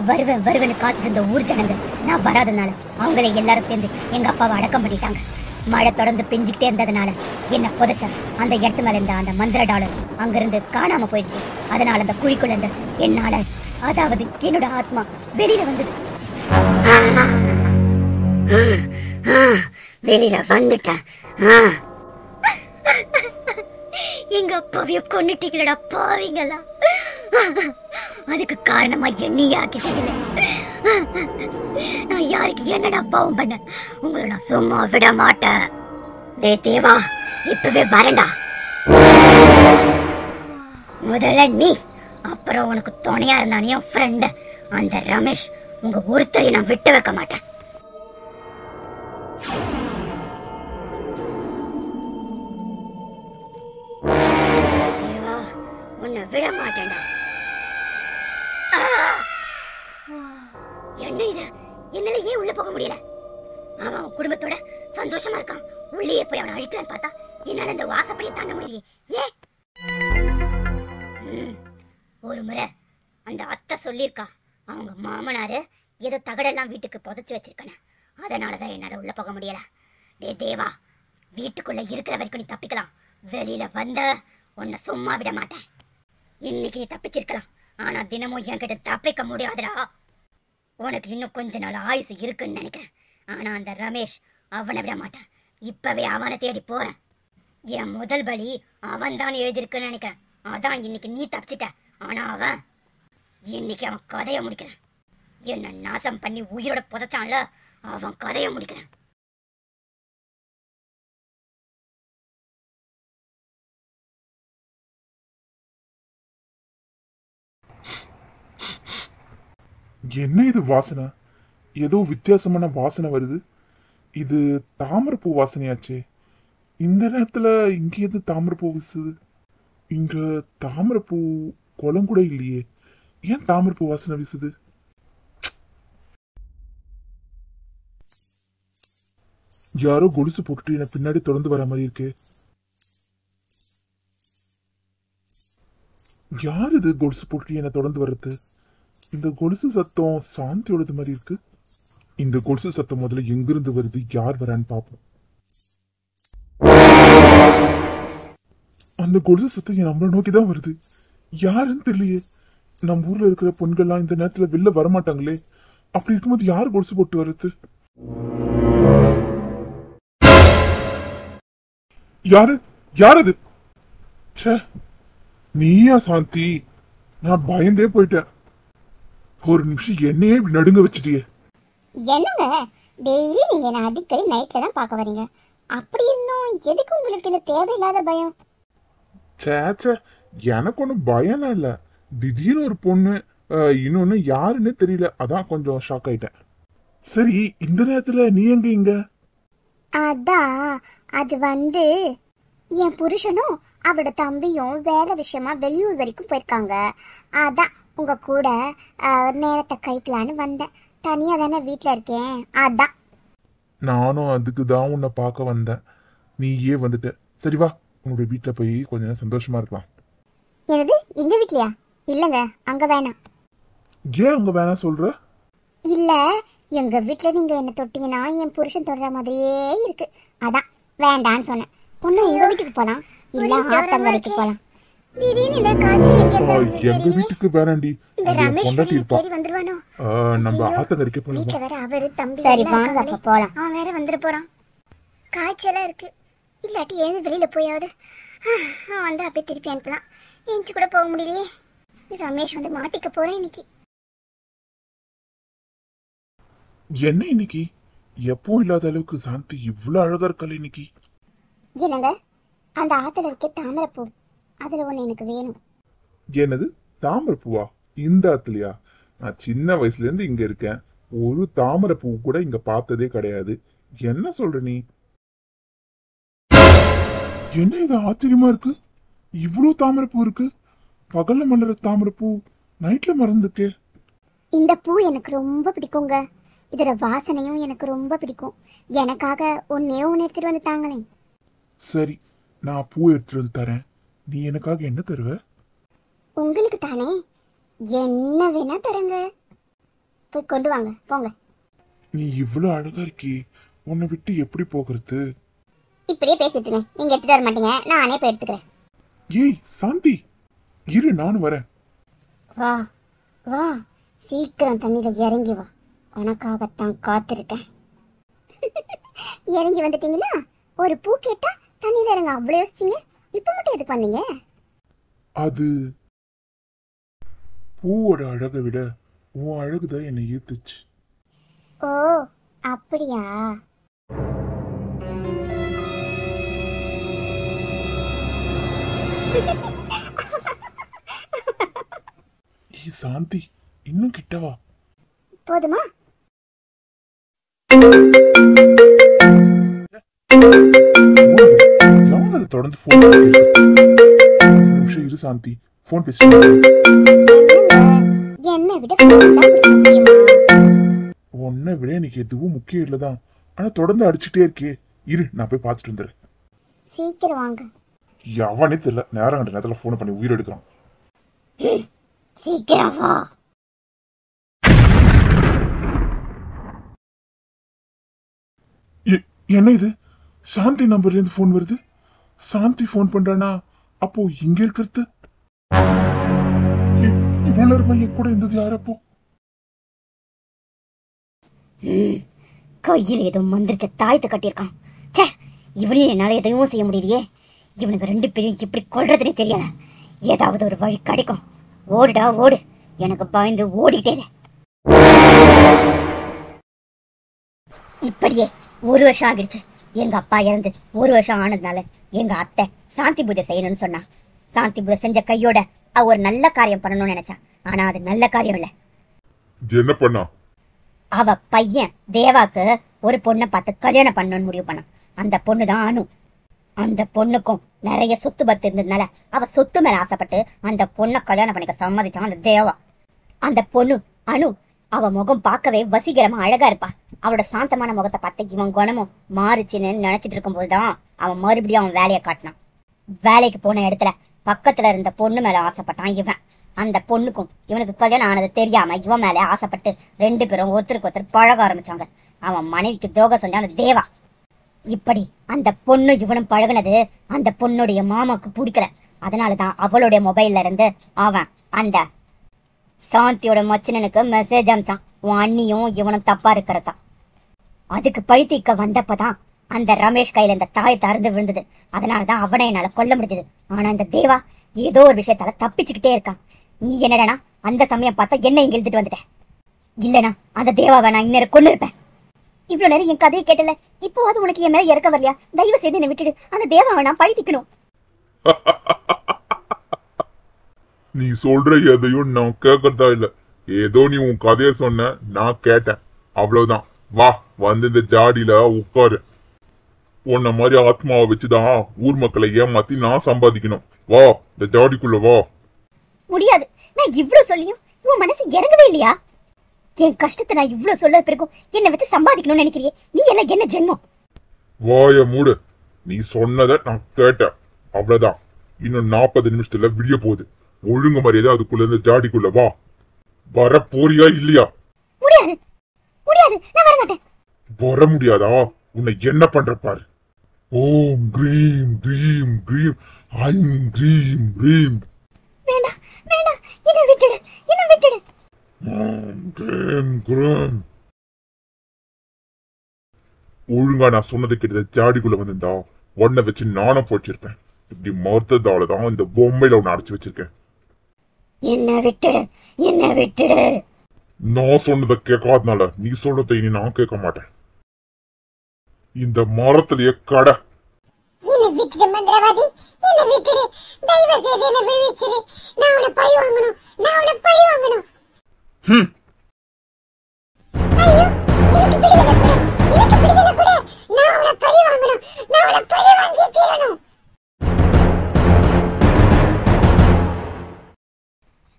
நான் வருவேன் வருவேன்னு காத்துட்டு இருந்த ஊர் ஜனங்க நான் வராதனால அவங்களே எல்லாரும் சேர்ந்து எங்க அப்பாவை அடக்கம் பண்ணிட்டாங்க. மழை தொடர்ந்து பெஞ்சுக்கிட்டே இருந்ததுனால என்ன புதைச்ச அந்த இடத்து மேல இருந்த அந்த மந்திர டாலர் அங்கிருந்து காணாம போயிடுச்சு. அதனால அந்த குழிக்குள்ள இருந்த என்னால, அதாவது என்னோட ஆத்மா வெளியில வந்தது. வெளியில வந்துட்டேன். எங்க அப்பாவைய கொன்னுட்டீங்களா பாவீங்களா? அதுக்கு காரணமா என்னையே ஆக்கிட்டீங்களே. நான் யாருக்கு என்னடா பாவம் பண்ண? உங்களை நான் சும்மா விட மாட்டேன். டே தேவா, இப்பவே வரண்டா. முதல்ல நீ, அப்புறம் உனக்கு துணையா இருந்தானே என் ஃப்ரெண்ட் அந்த ரமேஷ். உங்க ஒருத்தரை நான் விட்டு வைக்க மாட்டேன். தேவா, உன்னை விட மாட்டேன்டா. என்ன இது? என்னால ஏன் உள்ள போக முடியல? அவன் குடும்பத்தோட சந்தோஷமா இருக்கான். உள்ளே போய் அவனை அழிக்கலான்னு பார்த்தா என்னால இந்த வாசப்படியை தாண்ட முடியலையே. ஏன்? ஒரு முறை அந்த அத்தை சொல்லியிருக்கா, அவங்க மாமனாரு ஏதோ தகடெல்லாம் வீட்டுக்கு புதைச்சு வச்சிருக்கானே, அதனாலதான் என்னால உள்ள போக முடியல. டே தேவா, வீட்டுக்குள்ள இருக்கிற வரைக்கும் நீ தப்பிக்கலாம். வெளியில வந்த உன்னை சும்மா விட மாட்டேன். இன்னைக்கு நீ தப்பிச்சிருக்கலாம், ஆனா தினமும் என்கிட்ட தப்பிக்க முடியாதுடா. உனக்கு இன்னும் கொஞ்ச நாள் ஆயுசு இருக்குன்னு நினைக்கிறேன். ஆனா அந்த ரமேஷ், அவனை விட மாட்டான். இப்பவே அவனை தேடி போறேன். என் முதல் பலி அவன் தான் எழுதியிருக்குன்னு நினைக்கிறேன். அதான் இன்னைக்கு நீ தப்பிச்சிட்ட. ஆனா அவன், இன்னைக்கு அவன் கதையை முடிக்கிறான். என்ன நாசம் பண்ணி உயிரோட புதைச்சான்ல, அவன் கதையை முடிக்கிறான். என்ன இது வாசனை? ஏதோ வித்தியாசமான வாசனை வருது. இது தாமரைப்பூ வாசனையாச்சே. இந்த நேரத்துல இங்க எது தாமரைப்பூ வீசுது? இங்க தாமரைப்பூ குளம் கூட இல்லையே. ஏன் தாமரைப்பூ வாசனை வீசுது? யாரோ கொலுசு போட்டுட்டு என்ன பின்னாடி தொடர்ந்து வர மாதிரி இருக்கு. யார் இது கொலுசு போட்டுட்டு என்ன தொடர்ந்து வர்றது? இந்த கொலுசு சத்தம் சாந்தியோடது மாதிரி இருக்கு. இந்த கொலுசு சத்தம் முதல்ல எங்கிருந்து வருது, யார் வரான்னு பாப்போம். அந்த கொலுசு சத்தம் நம்மள நோக்கிதான் வருது. யாருன்னு தெரியலையே. நம்ம ஊர்ல இருக்கிற பெண்கள்லாம் இந்த நேரத்துல வெளில வரமாட்டாங்களே. அப்படி இருக்கும்போது யார் கொலுசு போட்டு வருது? யாரு யார் அது? நீயா சாந்தி? நான் பயந்தே போயிட்டேன். ஒரு நிமிஷம் என்னையே நடுங்க வச்சுட்டியே. என்னங்க டெய்லி நீங்க என்ன அடிக்கடி நைட்ல தான் பார்க்க வரீங்க. அப்படி இருந்தும் எதுக்கு உங்களுக்கு இந்த தேவையில்லாத பயம்? சேச்சே, எனக்கு ஒன்றும் பயம்லாம் இல்ல. திடீர்னு ஒரு பொண்ணு, இன்னொன்னு யாருன்னு தெரியல, அதான் கொஞ்சம் ஷாக் ஆயிட்டேன். சரி, இந்த நேரத்துல நீ எங்க இங்க? அதான் அது வந்து என் புருஷனும் அவரோட தம்பியும் வேலை விஷயமா வெளியூர் வரைக்கும் போயிருக்காங்க. அதான் உங்க கூட நேரத்தை கழிக்கலான்னு வந்தேன். தனியா தானே வீட்டுல இருக்கேன், அதான். நானும் அதுக்கு தான் உன்னை பார்க்க வந்தேன். நீயே வந்துட்ட. சரி வா, உன்னோட வீட்டுல போய் கொஞ்ச நேரம் சந்தோஷமா இருக்கலாம். என்னது, எங்க வீட்லயா? இல்லங்க, அங்க வேணாம். ஏன் அங்க வேணாம் சொல்ற? இல்ல, எங்க வீட்டுல நீங்க என்ன தொட்டீங்கன்னா என் புருஷன் தொடுற மாதிரியே இருக்கு, அதான் வேண்டான்னு சொன்னேன். ஒன்னும் எங்க வீட்டுக்கு போலாம், இல்ல ஆத்தங்கரைக்கு போலாம். திடீர்னு இந்த காய்ச்சல் எங்க வீட்டுக்கு வேணாண்டி. இந்த ரமேஷ் தேடி வந்துருவானோ? நம்ம ஆத்தங்கரைக்கு போலாம். வீட்ல வேற அவரு தம்பி. சரி வாங்க அப்ப போலாம். அவன் வேற வந்துட போறான். காய்ச்சலா இருக்கு. இல்லாட்டி எழுந்து வெளியில போயாவது அவன் வந்து அப்படியே திருப்பி அனுப்பலாம். எஞ்சி கூட போக முடியலையே. ரமேஷ் வந்து மாட்டிக்க போறேன் இன்னைக்கு. என்ன இன்னைக்கு எப்போ இல்லாத அளவுக்கு சாந்தி இவ்வளவு அழகா இருக்கல இன்னைக்கு? என்னங்க, அந்த ஆத்துல இருக்க தாமரைப்பூ, அதுல ஒண்ணு எனக்கு வேணும். என்னது தாமரை பூவா? இந்த ஆத்துலயா? நான் சின்ன வயசுல இருந்து இங்க இருக்கேன், ஒரு தாமரை பூ கூட இங்க பார்த்ததே கிடையாது. என்ன சொல்ற நீ? என்ன இது ஆச்சரியமா இருக்கு, இவ்வளவு தாமரை பூ இருக்கு. பகல்ல மலர தாமரை பூ நைட்ல மறந்துக்கே. இந்த பூ எனக்கு ரொம்ப பிடிக்குங்க. இதோட வாசனையும் எனக்கு ரொம்ப பிடிக்கும். எனக்காக ஒன்னே ஒன்னு எடுத்துட்டு வந்து தாங்களேன். சரி, நான் பூ எடுத்துட்டு வந்து தரேன். நீ எனக்காக என்ன தருவ? உங்களுக்கு தானே, என்ன வேணா தரங்க. போய் கொண்டு வாங்க போங்க. நீ இவ்வளவு அழகா இருக்கி, உன்னை விட்டு எப்படி போகிறது? இப்படியே பேசிட்டுங்க, நீங்க எடுத்துட்டு வர மாட்டீங்க, நானே போய் எடுத்துக்கிறேன். ஏய் சாந்தி, இரு நானும் வரேன். வா வா, சீக்கிரம் தண்ணியில இறங்கி வா, உனக்காகத்தான் காத்திருக்கேன். இறங்கி வந்துட்டீங்களா? ஒரு பூ கேட்டா தண்ணியில இறங்க அவ்வளவு யோசிச்சீங்க, இப்ப மட்டும் எதுக்கு வந்தீங்க? அது பூவோட அழகை விட உன் அழகுதான் என்னை ஈர்த்துச்சு. ஓ அப்படியா? ஏய் சாந்தி, இன்னும் கிட்டவா. போதுமா? யாரும் தொடர்ந்து போன் நிமிஷம் இரு சாந்தி, போன் பேச. என்னை விட phone தான் முக்கியமா? உன்னை விட எனக்கு எதுவும் முக்கியம் இல்லதான், ஆனா தொடர்ந்து அடிச்சுட்டே இருக்கே. இரு நான் போய் பார்த்துட்டு வந்துடுறேன். சீக்கிரம் வாங்க. எவனே தெரியல, நேரம் கண்ட நேரத்துல போன் பண்ணி உயிர் எடுக்கிறான். சீக்கிரம் வா. என்ன இது, சாந்தி நம்பர்ல இருந்து போன் வருது. சாந்தி போன் பண்றானா? அப்போ இங்க இருக்கிறது இவ்வளவு நேரமா என் கூட இருந்தது யார்? அப்போ கையில் ஏதோ மந்திரிச்ச தாயத்தை கட்டியிருக்கான். சே, இவனையும் என்னால எதையும் செய்ய முடியலையே. இவனுக்கு 2 பேரையும் எப்படி கொல்றதுன்னு தெரியல. ஏதாவது ஒரு வழி கிடைக்கும். ஓடுடா ஓடு, எனக்கு பயந்து ஓடிட்டே. இப்படியே 1 வருஷம் ஆகிடுச்சு. எங்க அப்பா இறந்து 1 வருஷம் ஆனதுனால எங்க அத்தை சாந்தி பூஜை செய்யணும்னு சொன்னா. சாந்தி பூஜை செஞ்ச கையோட அவ ஒரு நல்ல காரியம் பண்ணணும்னு நினைச்சா. ஆனா அது நல்ல காரியம் இல்ல. என்ன பண்ணா? அவ பையன் தேவாக்கு ஒரு பொண்ணை பார்த்து கல்யாணம் பண்ணணும்னு முடிவு பண்ணான். அந்த பொண்ணு தான் அனு. அந்த பொண்ணுக்கும் நிறைய சொத்து பத்து இருந்ததுனால அவ சொத்து மேல ஆசைப்பட்டு அந்த பொண்ணை கல்யாணம் பண்ணிக்க சம்மதிச்சான் அந்த தேவா. அந்த பொண்ணு அனு, அவ முகம் பார்க்கவே வசீகரமா அழகா இருப்பா. அவளோட சாந்தமான முகத்தை பார்த்து இவன் குணமும் மாறுச்சுன்னு நினைச்சிட்டு இருக்கும் போதுதான் அவன் மறுபடியும் அவன் வேலையை காட்டினான். வேலைக்கு போன இடத்துல பக்கத்துல இருந்த பொண்ணு மேல ஆசைப்பட்டான் இவன். அந்த பொண்ணுக்கும் இவனுக்கு கல்யாணம் ஆனது தெரியாம இவன் மேல ஆசைப்பட்டு 2 பேரும் ஒருத்தருக்கு ஒருத்தர் பழக ஆரம்பிச்சாங்க. அவன் மனைவிக்கு துரோகம் செஞ்சான் அந்த தேவா. இப்படி அந்த பொண்ணு இவனும் பழகுனது அந்த பொண்ணுடைய மாமாவுக்கு பிடிக்கல. அதனாலதான் அவளுடைய மொபைல்ல இருந்து அவன் அந்த சாந்தியோட மச்சினனுக்கு மெசேஜ் அனுப்பிச்சான், உன் அண்ணியும் இவனும் தப்பா இருக்கிறதா. அதுக்கு பழித்திக்க வந்தப்பதான் அந்த ரமேஷ் கையில இந்த தாயத்தை அறுந்து விழுந்தது. அதனாலதான் அவனை என்னால கொல்ல முடிஞ்சது. ஆனா இந்த தேவா ஏதோ ஒரு விஷயத்தால தப்பிச்சுக்கிட்டே இருக்கான். நீ என்னடனா அந்த சமயம் பார்த்தா என்ன இங்க இழுத்துட்டு வந்துட்ட. இல்லனா அந்த தேவாவை நான் இந்நேரம் கொண்டு இருப்பேன். இவ்வளவு நேரம் என் கதையை கேட்டல, இப்போ அது உனக்கு என் மேல இறக்க வரலையா? தயவு செய்து என்னை விட்டுடு. அந்த தேவாவை நான் பழித்திக்கணும். நீ சொல்ற எதையும் நான் கேட்கறதா இல்ல. ஏதோ நீ உன் கதைய சொன்ன, நான் கேட்டேன், அவ்வளவுதான். வா, வந்து இந்த ஜாடியில உட்காரு. உன்ன மாதிரி ஆத்மாவை வச்சுதான் ஊர் மக்களை ஏமாத்தி நான் சம்பாதிக்கணும். வா, இந்த ஜாடிக்குள்ள வா. முடியாது. நான் இவ்வளவு சொல்லியும் உன் மனசு இறங்கவே இல்லையா? என் கஷ்டத்தை நான் இவ்வளவு சொல்ல பிறகும் என்னை வச்சு சம்பாதிக்கணும்னு நினைக்கிறியே? நீ எல்லாம் என்ன ஜென்மம்? வாய மூடு. நீ சொன்னதை நான் கேட்டேன், அவ்வளவுதான். இன்னும் 40 நிமிஷத்துல விடிய போகுது. ஒழுங்கு மரியாதை அதுக்குள்ள இருந்து ஜாடிக்குள்ள வா. வர போறியா இல்லையா? முடியாது முடியாது, நான் வர மாட்டேன். வர முடியாதா? உன்னை என்ன பண்ற பாரு. ஓம் கிரீம் கிரீம் கிரீம் ஐம் கிரீம் கிரீம். வேண்டாம் வேண்டாம், என்னை விட்டுடு, என்னை விட்டுடு. ஓம் கிரீம் கிரீம். ஒழுங்கா நான் சொன்னது கிட்ட ஜாடிக்குள்ள வந்திருந்தா உன்னை வச்சு நானும் போச்சிருப்பேன். இப்படி மறுத்ததாலதான் இந்த பொம்மையில உன்னை அடைச்சு வச்சிருக்கேன். என்ன விட்டுடு, என்ன விட்டுடு. நான் சொன்னதை கேட்காதனால நீ சொல்றதை இனி நான் கேட்க மாட்டேன். இந்த மரத்திலேயே கடை. என்னை விட்டுடு மந்திரவாதி, என்னை விட்டுடு. தயவு செய்து என்னை விடுவிச்சிரு. நான் உன்னை பழி வாங்கணும், நான் உன்னை பழி வாங்கணும். ஐயோ, எனக்கு விடுதலை கொடு, எனக்கு விடுதலை கொடு. நான் உன்னை பழி வாங்கணும், நான் உன்னை பழி வாங்கி தீரணும்.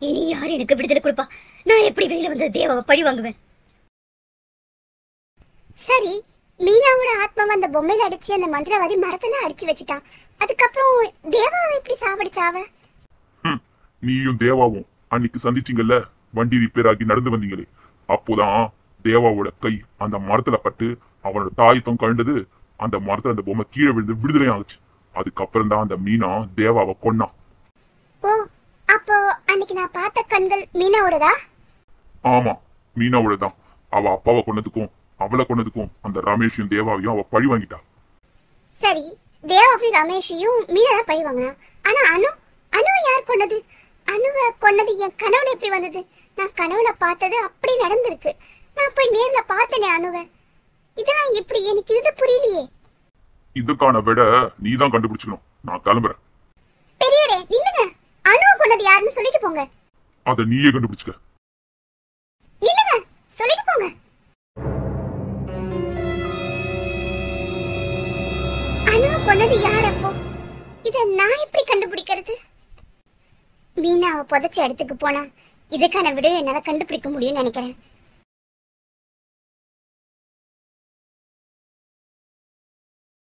இனி யாரு எனக்கு விடுதலை கொடுப்பா? நான் எப்படி வெளியில வந்து தேவாவை பழி வாங்குவேன்? சரி, மீனாவோட ஆத்மா அந்த பொம்மையில அடிச்சு அந்த மந்திரவாதி மரத்தெல்லாம் அடிச்சு வச்சுட்டான். அதுக்கப்புறம் தேவாவை எப்படி சாவடிச்சாவ? நீயும் தேவாவும் அன்னைக்கு சந்திச்சிங்கல்ல, வண்டி ரிப்பேர் ஆகி நடந்து வந்தீங்களே, அப்போதான் தேவாவோட கை அந்த மரத்துல பட்டு அவனோட தாயத்தம் கண்டது. அந்த மரத்துல அந்த பொம்மை கீழே விழுந்து விடுதலை ஆகுச்சு. அதுக்கப்புறம் தான் அந்த மீனா தேவாவை கொன்னான். ஓ, அப்போ அன்னைக்கு நான் பார்த்த கண்கள் மீனாவோடதா? ஆமா, மீனாவோட தான். அவ அப்பாவை கொன்னதுக்கும் அவளை கொன்னதுக்கும் அந்த ரமேஷையும் தேவாவையும் அவ பழி வாங்கிட்டா. சரி, தேவாவையும் ரமேஷையும் மீனா தான் பழி வாங்கினா. ஆனா அணுவை யார் கொன்னது? அணுவை கொன்னது என் கனவுல எப்படி வந்தது? நான் கனவுல பார்த்தது அப்படி நடந்திருக்கு. நான் போய் நேர்ல பார்த்தேனே அணுவை. இதெல்லாம் எப்படி? எனக்கு இது புரியலையே. இதுக்கான விட நீதான் கண்டுபிடிச்சுக்கணும். நான் கிளம்புறேன். பெரியவரே நில்லுங்க. அணுவை கொன்னது யாருன்னு சொல்லிட்டு போங்க. அத நீயே கண்டுபிடிச்சுக்க. நில்லுங்க, சொல்லிட்டு போங்க. அணுவை கொன்னது யார் அப்போ? இத நான் எப்படி கண்டுபிடிக்கிறது? மீனாவை புதைச்ச இடத்துக்கு போனா இதுக்கான விட என்னால கண்டுபிடிக்க முடியும்னு நினைக்கிறேன்.